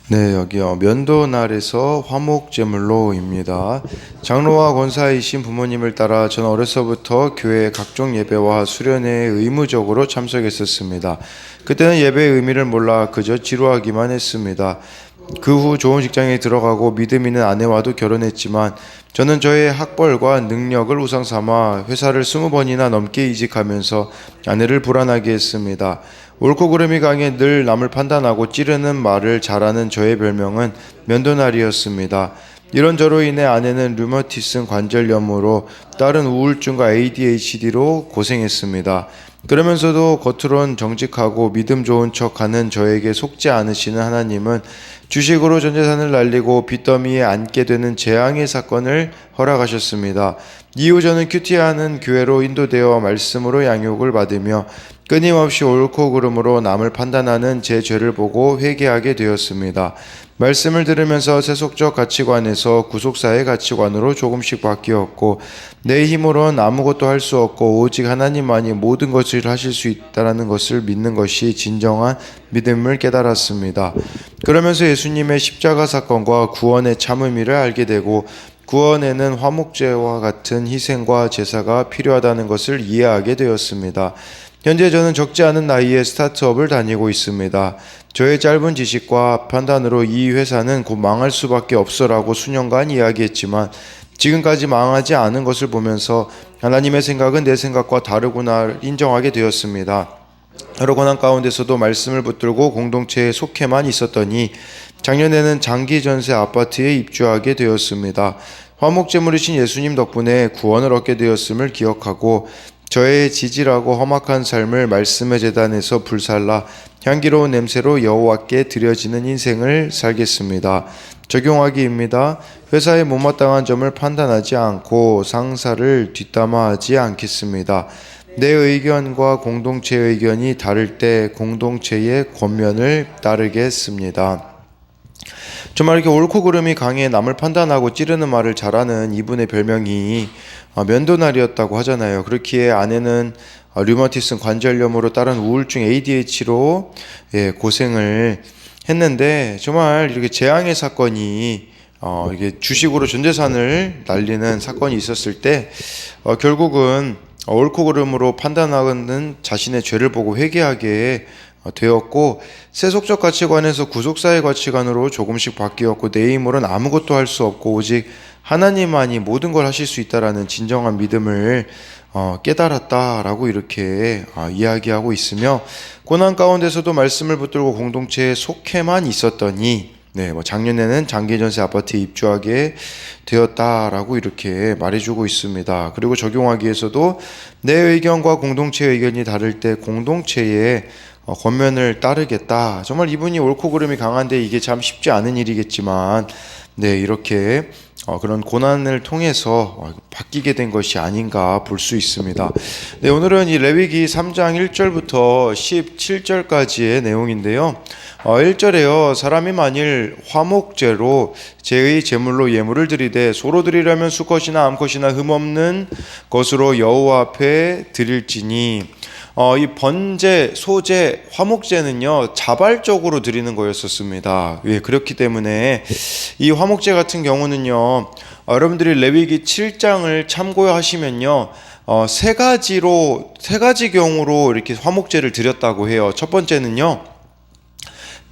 네, 여기요. 면도날에서 화목제물로입니다. 장로와 권사이신 부모님을 따라 저는 어려서부터 교회 각종 예배와 수련회에 의무적으로 참석했었습니다. 그때는 예배의 의미를 몰라 그저 지루하기만 했습니다. 그 후 좋은 직장에 들어가고 믿음 있는 아내와도 결혼했지만 저는 저의 학벌과 능력을 우상 삼아 회사를 20번이나 넘게 이직하면서 아내를 불안하게 했습니다. 옳고 그름이 강해 늘 남을 판단하고 찌르는 말을 잘하는 저의 별명은 면도날이었습니다. 이런 저로 인해 아내는 류머티슨 관절염으로 딸은 우울증과 ADHD로 고생했습니다. 그러면서도 겉으론 정직하고 믿음 좋은 척하는 저에게 속지 않으시는 하나님은 주식으로 전 재산을 날리고 빚더미에 앉게 되는 재앙의 사건을 허락하셨습니다. 이후 저는 큐티하는 교회로 인도되어 말씀으로 양육을 받으며 끊임없이 옳고 그름으로 남을 판단하는 제 죄를 보고 회개하게 되었습니다. 말씀을 들으면서 세속적 가치관에서 구속사의 가치관으로 조금씩 바뀌었고 내 힘으로는 아무것도 할 수 없고 오직 하나님만이 모든 것을 하실 수 있다는 것을 믿는 것이 진정한 믿음을 깨달았습니다. 그러면서 예수님의 십자가 사건과 구원의 참 의미를 알게 되고 구원에는 화목제와 같은 희생과 제사가 필요하다는 것을 이해하게 되었습니다. 현재 저는 적지 않은 나이에 스타트업을 다니고 있습니다. 저의 짧은 지식과 판단으로 이 회사는 곧 망할 수밖에 없어라고 수년간 이야기했지만 지금까지 망하지 않은 것을 보면서 하나님의 생각은 내 생각과 다르구나 인정하게 되었습니다. 여러 고난 가운데서도 말씀을 붙들고 공동체에 속해만 있었더니 작년에는 장기 전세 아파트에 입주하게 되었습니다. 화목제물이신 예수님 덕분에 구원을 얻게 되었음을 기억하고 저의 지질하고 험악한 삶을 말씀의 제단에서 불살라 향기로운 냄새로 여호와께 드려지는 인생을 살겠습니다. 적용하기입니다. 회사에 못마땅한 점을 판단하지 않고 상사를 뒷담화하지 않겠습니다. 내 의견과 공동체의 의견이 다를 때 공동체의 권면을 따르겠습니다. 정말 이렇게 옳고 그름이 강해 남을 판단하고 찌르는 말을 잘하는 이분의 별명이 면도날이었다고 하잖아요. 그렇기에 아내는 류머티슨 관절염으로 딸은 우울증 ADHD로 고생을 했는데 정말 이렇게 재앙의 사건이 이게 주식으로 전 재산을 날리는 사건이 있었을 때 결국은 옳고 그름으로 판단하는 자신의 죄를 보고 회개하게 되었고 세속적 가치관에서 구속사의 가치관으로 조금씩 바뀌었고 내 힘으로는 아무것도 할 수 없고 오직 하나님만이 모든 걸 하실 수 있다라는 진정한 믿음을 깨달았다라고 이렇게 이야기하고 있으며 고난 가운데서도 말씀을 붙들고 공동체에 속해만 있었더니 작년에는 장기전세 아파트에 입주하게 되었다라고 이렇게 말해주고 있습니다. 그리고 적용하기에서도 내 의견과 공동체의 의견이 다를 때 공동체의 권면을 따르겠다. 정말 이분이 옳고 그름이 강한데 이게 참 쉽지 않은 일이겠지만 이렇게 그런 고난을 통해서 바뀌게 된 것이 아닌가 볼 수 있습니다. 오늘은 이 레위기 3장 1절부터 17절까지의 내용인데요. 1절에요. 사람이 만일 화목제로 제의 제물로 예물을 드리되 소로 드리려면 수컷이나 암컷이나 흠없는 것으로 여호와 앞에 드릴지니 이 번제, 소제, 화목제는요 자발적으로 드리는 거였었습니다. 그렇기 때문에 이 화목제 같은 경우는요 여러분들이 레위기 7장을 참고하시면요 세 가지 경우로 이렇게 화목제를 드렸다고 해요. 첫 번째는요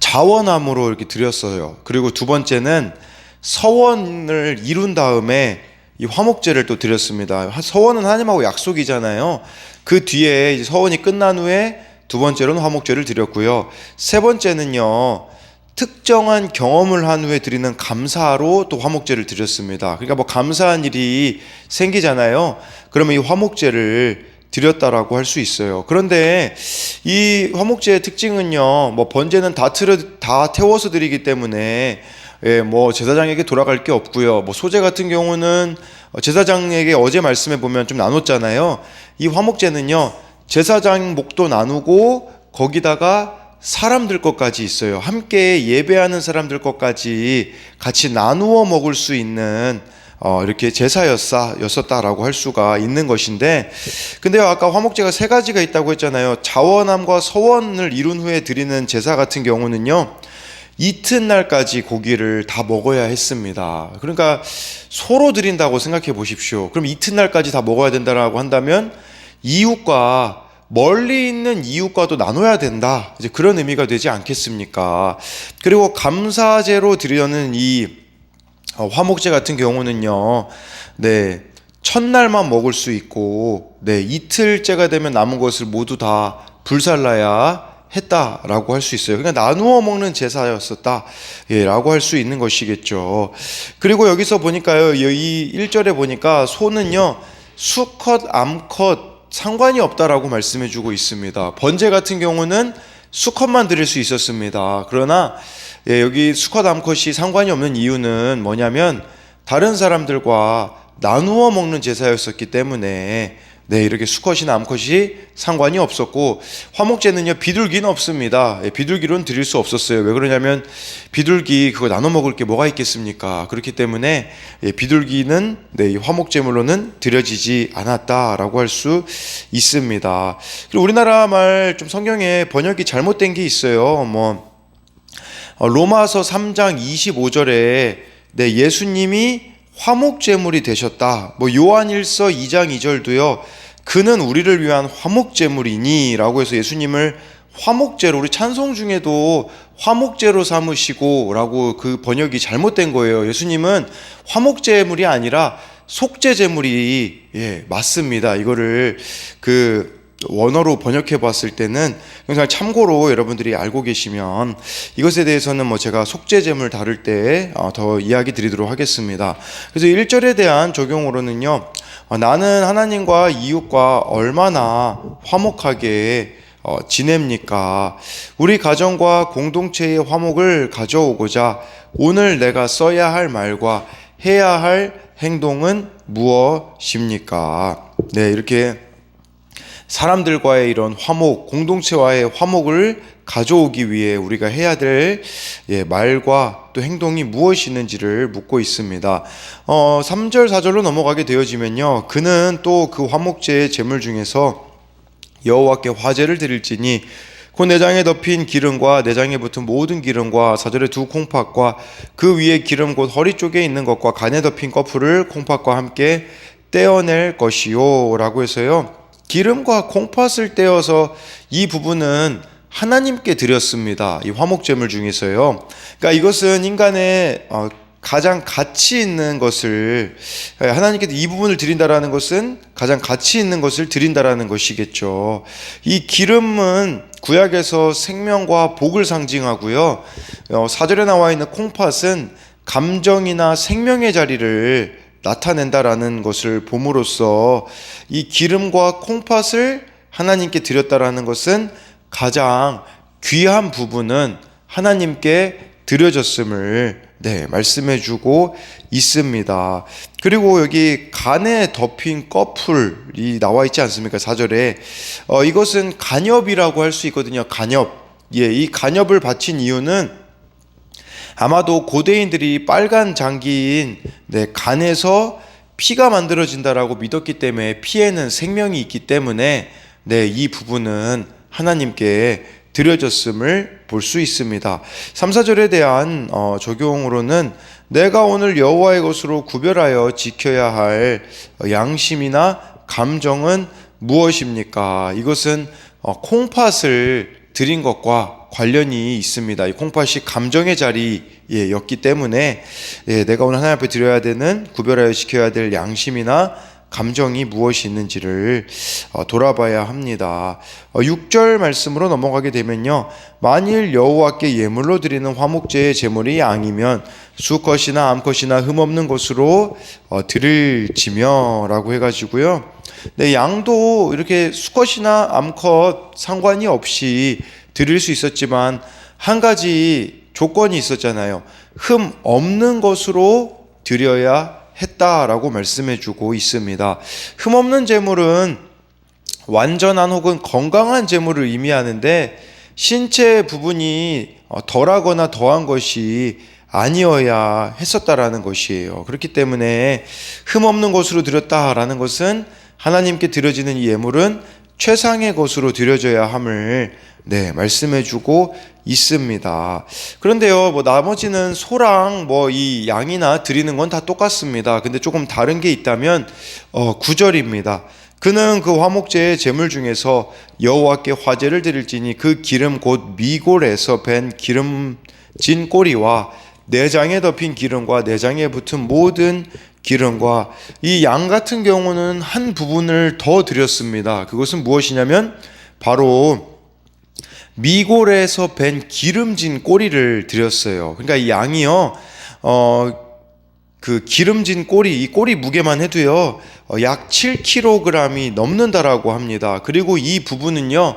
자원함으로 이렇게 드렸어요. 그리고 두 번째는 서원을 이룬 다음에 이 화목제를 또 드렸습니다. 서원은 하나님하고 약속이잖아요. 그 뒤에 이제 서원이 끝난 후에 두 번째로는 화목제를 드렸고요. 세 번째는요 특정한 경험을 한 후에 드리는 감사로 또 화목제를 드렸습니다. 그러니까 뭐 감사한 일이 생기잖아요. 그러면 이 화목제를 드렸다라고 할 수 있어요. 그런데 이 화목제의 특징은요, 뭐 번제는 다 태워서 드리기 때문에 뭐 제사장에게 돌아갈 게 없고요. 뭐 소제 같은 경우는 제사장에게 어제 말씀해 보면 좀 나눴잖아요. 이 화목제는요, 제사장 목도 나누고 거기다가 사람들 것까지 있어요. 함께 예배하는 사람들 것까지 같이 나누어 먹을 수 있는 이렇게 제사였었다라고 할 수가 있는 것인데, 근데 아까 화목제가 세 가지가 있다고 했잖아요. 자원함과 서원을 이룬 후에 드리는 제사 같은 경우는요, 이튿날까지 고기를 다 먹어야 했습니다. 그러니까 소로 드린다고 생각해 보십시오. 그럼 이튿날까지 다 먹어야 된다라고 한다면 이웃과 멀리 있는 이웃과도 나눠야 된다. 이제 그런 의미가 되지 않겠습니까? 그리고 감사제로 드리려는 이 화목제 같은 경우는요, 첫날만 먹을 수 있고, 이틀째가 되면 남은 것을 모두 다 불살라야 했다라고 할 수 있어요. 그러니까 나누어 먹는 제사였었다, 라고 할 수 있는 것이겠죠. 그리고 여기서 보니까요, 이 1절에 보니까 소는요, 수컷, 암컷 상관이 없다라고 말씀해주고 있습니다. 번제 같은 경우는 수컷만 드릴 수 있었습니다. 그러나 여기 수컷, 암컷이 상관이 없는 이유는 뭐냐면 다른 사람들과 나누어 먹는 제사였었기 때문에 이렇게 수컷이나 암컷이 상관이 없었고, 화목제는요, 비둘기는 없습니다. 비둘기로는 드릴 수 없었어요. 왜 그러냐면 비둘기 그거 나눠 먹을 게 뭐가 있겠습니까? 그렇기 때문에 비둘기는 이 화목제물로는 드려지지 않았다라고 할 수 있습니다. 그리고 우리나라 말 좀 성경에 번역이 잘못된 게 있어요. 로마서 3장 25절에 예수님이 화목제물이 되셨다. 요한일서 2장 2절도요. 그는 우리를 위한 화목제물이니 라고 해서 예수님을 화목제로, 우리 찬송 중에도 화목제로 삼으시고 라고 그 번역이 잘못된 거예요. 예수님은 화목제물이 아니라 속죄제물이 맞습니다. 이거를 원어로 번역해 봤을 때는 그냥 참고로 여러분들이 알고 계시면 이것에 대해서는 제가 속죄제물 다룰 때 더 이야기 드리도록 하겠습니다. 그래서 1절에 대한 적용으로는요, 나는 하나님과 이웃과 얼마나 화목하게 지냅니까? 우리 가정과 공동체의 화목을 가져오고자 오늘 내가 써야 할 말과 해야 할 행동은 무엇입니까? 이렇게 사람들과의 이런 화목, 공동체와의 화목을 가져오기 위해 우리가 해야 될 말과 또 행동이 무엇이 있는지를 묻고 있습니다. 3절, 4절로 넘어가게 되어지면요, 그는 또 그 화목제의 제물 중에서 여호와께 화제를 드릴지니 그 내장에 덮인 기름과 내장에 붙은 모든 기름과 4절의 두 콩팥과 그 위에 기름 곧 허리 쪽에 있는 것과 간에 덮인 꺼풀을 콩팥과 함께 떼어낼 것이요 라고 해서요, 기름과 콩팥을 떼어서 이 부분은 하나님께 드렸습니다. 이 화목제물 중에서요. 그러니까 이것은 인간의 가장 가치 있는 것을, 하나님께 이 부분을 드린다라는 것은 가장 가치 있는 것을 드린다라는 것이겠죠. 이 기름은 구약에서 생명과 복을 상징하고요. 4절에 나와 있는 콩팥은 감정이나 생명의 자리를 나타낸다라는 것을 봄으로써 이 기름과 콩팥을 하나님께 드렸다라는 것은 가장 귀한 부분은 하나님께 드려졌음을 말씀해주고 있습니다. 그리고 여기 간에 덮인 꺼풀이 나와 있지 않습니까? 4절에 이것은 간엽이라고 할 수 있거든요. 간엽. 이 간엽을 바친 이유는 아마도 고대인들이 빨간 장기인 간에서 피가 만들어진다라고 믿었기 때문에 피에는 생명이 있기 때문에 이 부분은 하나님께 드려졌음을 볼 수 있습니다. 3, 4절에 대한 적용으로는 내가 오늘 여호와의 것으로 구별하여 지켜야 할 양심이나 감정은 무엇입니까? 이것은 콩팥을 드린 것과 관련이 있습니다. 이 콩팥이 감정의 자리였기 때문에 내가 오늘 하나님 앞에 드려야 되는, 구별하여 지켜야 될 양심이나 감정이 무엇이 있는지를 돌아봐야 합니다. 6절 말씀으로 넘어가게 되면요, 만일 여호와께 예물로 드리는 화목제의 제물이 양이면 수컷이나 암컷이나 흠없는 것으로 드릴지며 라고 해가지고요, 양도 이렇게 수컷이나 암컷 상관이 없이 드릴 수 있었지만 한 가지 조건이 있었잖아요. 흠 없는 것으로 드려야 했다라고 말씀해주고 있습니다. 흠 없는 제물은 완전한 혹은 건강한 제물을 의미하는데 신체 부분이 덜하거나 더한 것이 아니어야 했었다라는 것이에요. 그렇기 때문에 흠 없는 것으로 드렸다라는 것은 하나님께 드려지는 이 예물은 최상의 것으로 드려져야 함을 말씀해주고 있습니다. 그런데요, 뭐 나머지는 소랑 뭐 이 양이나 드리는 건 다 똑같습니다. 근데 조금 다른 게 있다면 9절입니다. 그는 그 화목제의 제물 중에서 여호와께 화제를 드릴지니 그 기름 곧 미골에서 밴 기름진 꼬리와 내장에 덮인 기름과 내장에 붙은 모든 기름과 이 양 같은 경우는 한 부분을 더 드렸습니다. 그것은 무엇이냐면 바로 미골에서 밴 기름진 꼬리를 드렸어요. 그러니까 이 양이요, 그 기름진 꼬리, 이 꼬리 무게만 해도요, 약 7kg이 넘는다라고 합니다. 그리고 이 부분은요,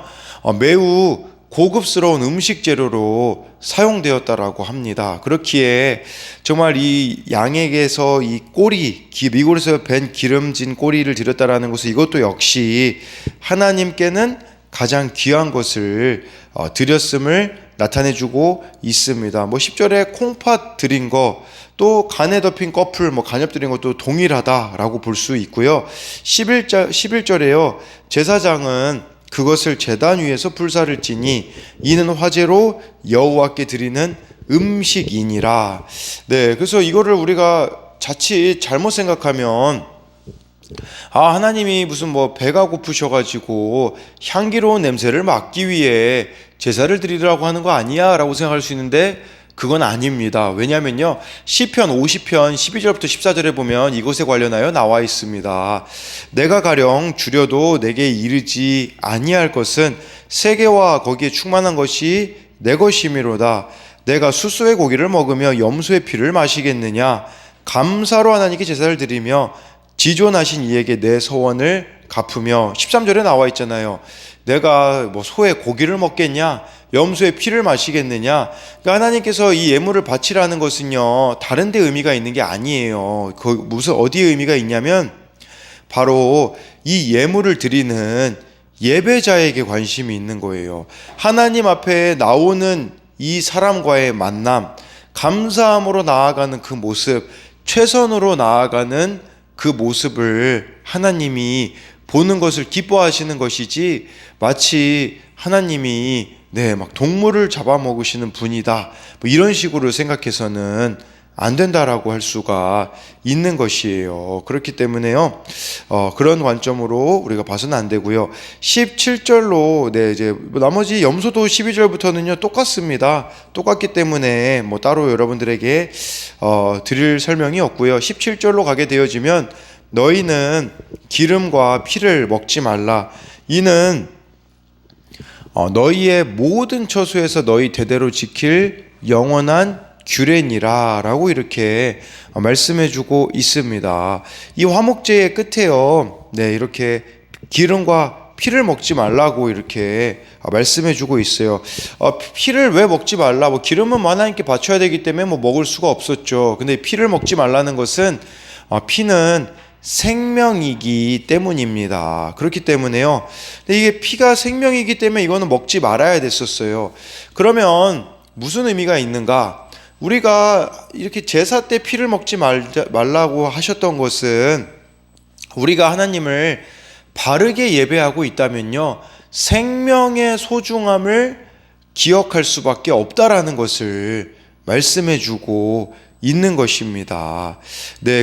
매우 고급스러운 음식 재료로 사용되었다라고 합니다. 그렇기에 정말 이 양에게서 이 꼬리, 미골에서 밴 기름진 꼬리를 드렸다라는 것은 이것도 역시 하나님께는 가장 귀한 것을 드렸음을 나타내주고 있습니다. 뭐 10절에 콩팥 드린 거, 또 간에 덮인 꺼풀, 뭐 간엽 드린 것도 동일하다라고 볼 수 있고요. 11절에요. 제사장은 그것을 제단 위에서 불사를 찌니 이는 화제로 여호와께 드리는 음식이니라. 그래서 이거를 우리가 자칫 잘못 생각하면 하나님이 무슨 뭐 배가 고프셔가지고 향기로운 냄새를 맡기 위해 제사를 드리라고 하는 거 아니야 라고 생각할 수 있는데 그건 아닙니다. 왜냐면요, 시편 50편 12절부터 14절에 보면 이것에 관련하여 나와 있습니다. 내가 가령 줄여도 내게 이르지 아니할 것은 세계와 거기에 충만한 것이 내 것이미로다. 내가 숫소의 고기를 먹으며 염소의 피를 마시겠느냐. 감사로 하나님께 제사를 드리며 지존하신 이에게 내 서원을 갚으며. 13절에 나와 있잖아요. 내가 뭐 소의 고기를 먹겠냐, 염소의 피를 마시겠느냐. 그러니까 하나님께서 이 예물을 바치라는 것은요, 다른 데 의미가 있는 게 아니에요. 무슨 어디에 의미가 있냐면 바로 이 예물을 드리는 예배자에게 관심이 있는 거예요. 하나님 앞에 나오는 이 사람과의 만남, 감사함으로 나아가는 그 모습, 최선으로 나아가는 그 모습을 하나님이 보는 것을 기뻐하시는 것이지, 마치 하나님이 막 동물을 잡아먹으시는 분이다, 뭐 이런 식으로 생각해서는 안 된다라고 할 수가 있는 것이에요. 그렇기 때문에요, 그런 관점으로 우리가 봐서는 안 되고요. 17절로 이제 나머지 염소도 12절부터는요 똑같습니다. 똑같기 때문에 뭐 따로 여러분들에게 드릴 설명이 없고요. 17절로 가게 되어지면 너희는 기름과 피를 먹지 말라. 이는 너희의 모든 처소에서 너희 대대로 지킬 영원한 규례니라 라고 이렇게 말씀해주고 있습니다. 이 화목제의 끝에요, 이렇게 기름과 피를 먹지 말라고 이렇게 말씀해주고 있어요. 피를 왜 먹지 말라? 뭐 기름은 하나님께 바쳐야 되기 때문에 뭐 먹을 수가 없었죠. 근데 피를 먹지 말라는 것은 피는 생명이기 때문입니다. 그렇기 때문에요, 근데 이게 피가 생명이기 때문에 이거는 먹지 말아야 됐었어요. 그러면 무슨 의미가 있는가? 우리가 이렇게 제사 때 피를 먹지 말라고 하셨던 것은 우리가 하나님을 바르게 예배하고 있다면요, 생명의 소중함을 기억할 수밖에 없다라는 것을 말씀해 주고 있는 것입니다.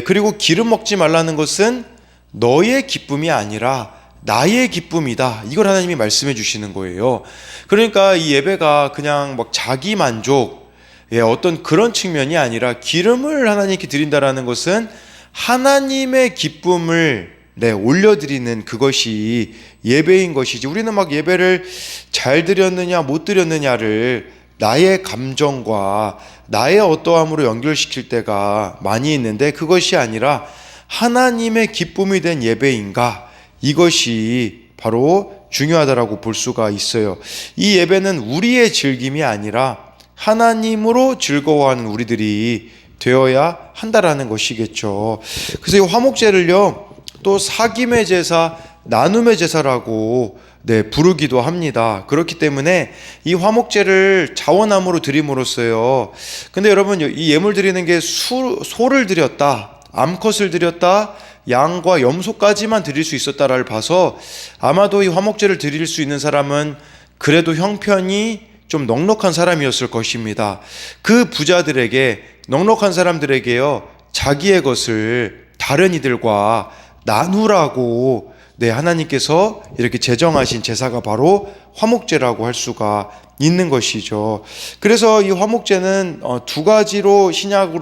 그리고 기름 먹지 말라는 것은 너의 기쁨이 아니라 나의 기쁨이다, 이걸 하나님이 말씀해 주시는 거예요. 그러니까 이 예배가 그냥 막 자기 만족, 어떤 그런 측면이 아니라 기름을 하나님께 드린다라는 것은 하나님의 기쁨을 올려드리는 그것이 예배인 것이지, 우리는 막 예배를 잘 드렸느냐 못 드렸느냐를 나의 감정과 나의 어떠함으로 연결시킬 때가 많이 있는데, 그것이 아니라 하나님의 기쁨이 된 예배인가, 이것이 바로 중요하다라고 볼 수가 있어요. 이 예배는 우리의 즐김이 아니라 하나님으로 즐거워하는 우리들이 되어야 한다라는 것이겠죠. 그래서 이 화목제를요, 또 사귐의 제사, 나눔의 제사라고 부르기도 합니다. 그렇기 때문에 이 화목제를 자원함으로 드림으로써요. 근데 여러분, 이 예물 드리는 게 소를 드렸다, 암컷을 드렸다, 양과 염소까지만 드릴 수 있었다를 봐서 아마도 이 화목제를 드릴 수 있는 사람은 그래도 형편이 좀 넉넉한 사람이었을 것입니다. 그 부자들에게, 넉넉한 사람들에게요, 자기의 것을 다른 이들과 나누라고 하나님께서 이렇게 제정하신 제사가 바로 화목제라고 할 수가 있는 것이죠. 그래서 이 화목제는 두 가지로 신약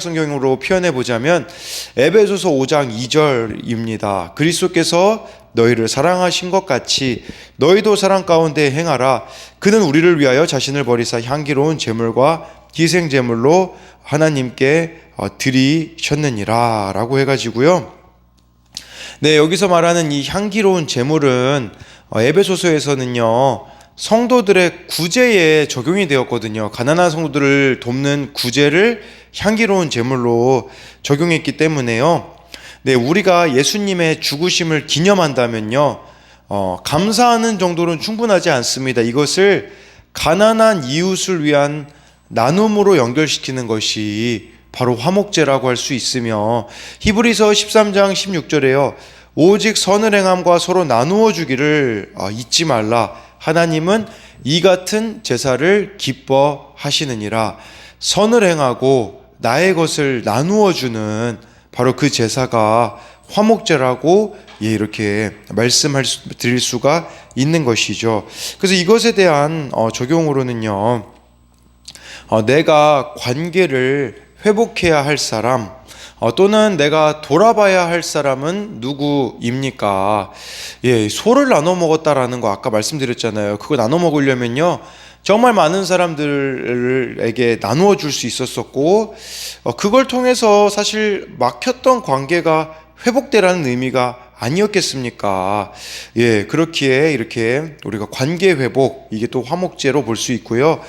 성경으로 표현해 보자면 에베소서 5장 2절입니다. 그리스도께서 너희를 사랑하신 것 같이 너희도 사랑 가운데 행하라. 그는 우리를 위하여 자신을 버리사 향기로운 제물과 희생 제물로 하나님께 드리셨느니라 라고 해가지고요. 여기서 말하는 이 향기로운 제물은 에베소서에서는요, 성도들의 구제에 적용이 되었거든요. 가난한 성도들을 돕는 구제를 향기로운 제물로 적용했기 때문에요. 우리가 예수님의 죽으심을 기념한다면요, 감사하는 정도는 충분하지 않습니다. 이것을 가난한 이웃을 위한 나눔으로 연결시키는 것이 바로 화목제라고 할 수 있으며, 히브리서 13장 16절에요. 오직 선을 행함과 서로 나누어 주기를 잊지 말라. 하나님은 이 같은 제사를 기뻐하시느니라. 선을 행하고 나의 것을 나누어 주는 바로 그 제사가 화목제라고 이렇게 드릴 수가 있는 것이죠. 그래서 이것에 대한 적용으로는요, 내가 관계를 회복해야 할 사람, 또는 내가 돌아봐야 할 사람은 누구입니까? 소를 나눠 먹었다라는 거 아까 말씀드렸잖아요. 그거 나눠 먹으려면요, 정말 많은 사람들에게 나누어 줄 수 있었었고, 그걸 통해서 사실 막혔던 관계가 회복되라는 의미가 아니었겠습니까? 그렇기에 이렇게 우리가 관계 회복, 이게 또 화목제로 볼 수 있고요.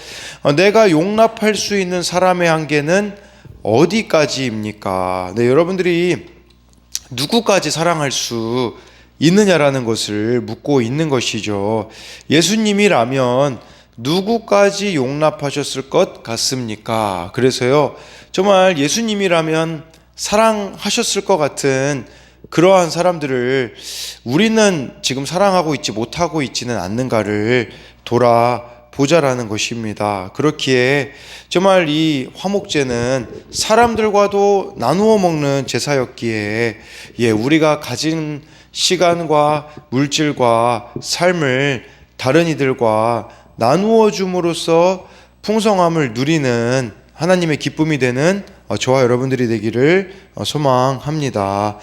내가 용납할 수 있는 사람의 한계는 어디까지입니까? 여러분들이 누구까지 사랑할 수 있느냐라는 것을 묻고 있는 것이죠. 예수님이라면 누구까지 용납하셨을 것 같습니까? 그래서요, 정말 예수님이라면 사랑하셨을 것 같은 그러한 사람들을 우리는 지금 사랑하고 있지 못하고 있지는 않는가를 돌아보자라는 것입니다. 그렇기에 정말 이 화목제는 사람들과도 나누어 먹는 제사였기에 우리가 가진 시간과 물질과 삶을 다른 이들과 나누어 줌으로써 풍성함을 누리는 하나님의 기쁨이 되는 저와 여러분들이 되기를 소망합니다.